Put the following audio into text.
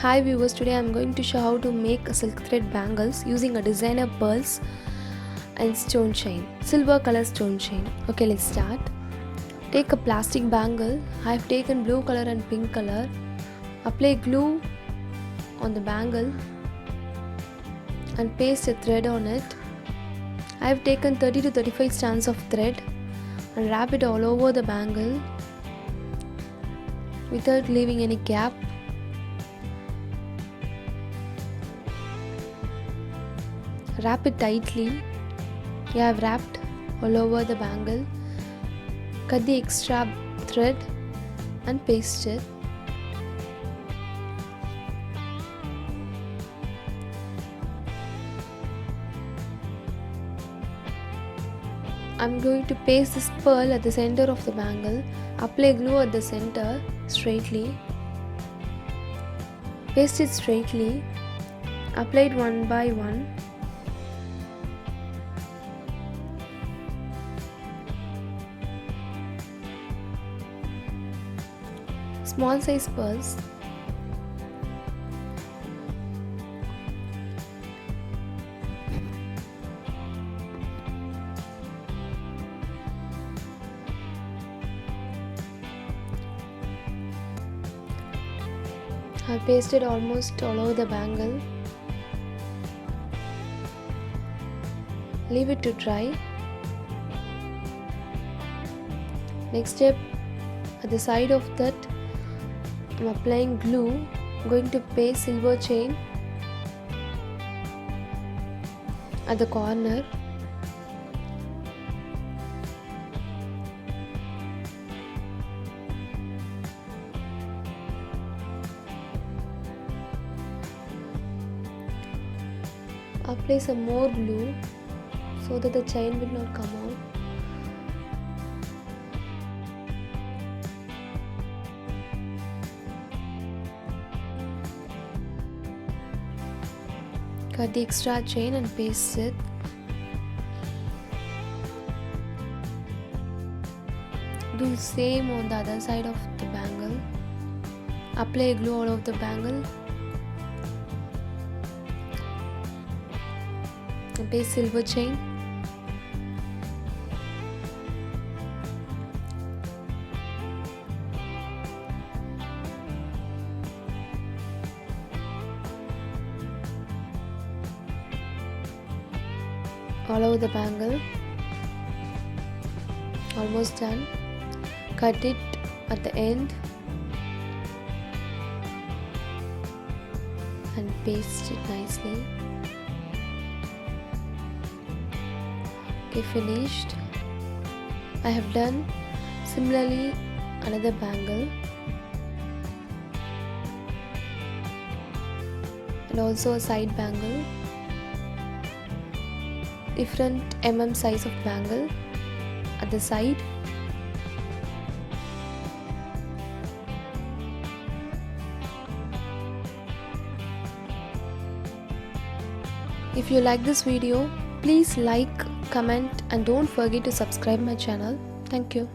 Hi viewers, today I am going to show how to make a silk thread bangles using a designer pearls and stone chain, silver color stone chain. Okay, let's start. Take a plastic bangle. I have taken blue color and pink color. Apply glue on the bangle and paste a thread on it. I have taken 30 to 35 strands of thread and wrap it all over the bangle without leaving any gap. Wrap it tightly. I have wrapped all over the bangle. Cut the extra thread and paste it. I'm going to paste this pearl at the center of the bangle. Apply glue at the center straightly. Paste it straightly. Apply it one by one. Small size pearls. I pasted almost all over the bangle. Leave it to dry. Next step, at the side of that, I'm applying glue. I'm going to paste silver chain at the corner. Apply some more glue so that the chain will not come out. Cut the extra chain and paste it. Do the same on the other side of the bangle. Apply glue all over the bangle. And paste silver chain. All over the bangle. Almost done. Cut it at the end and paste it nicely. Okay, finished. I have done similarly another bangle and also a side bangle. Different size of bangle at the side. If you like this video, please like, comment and don't forget to subscribe my channel. Thank you.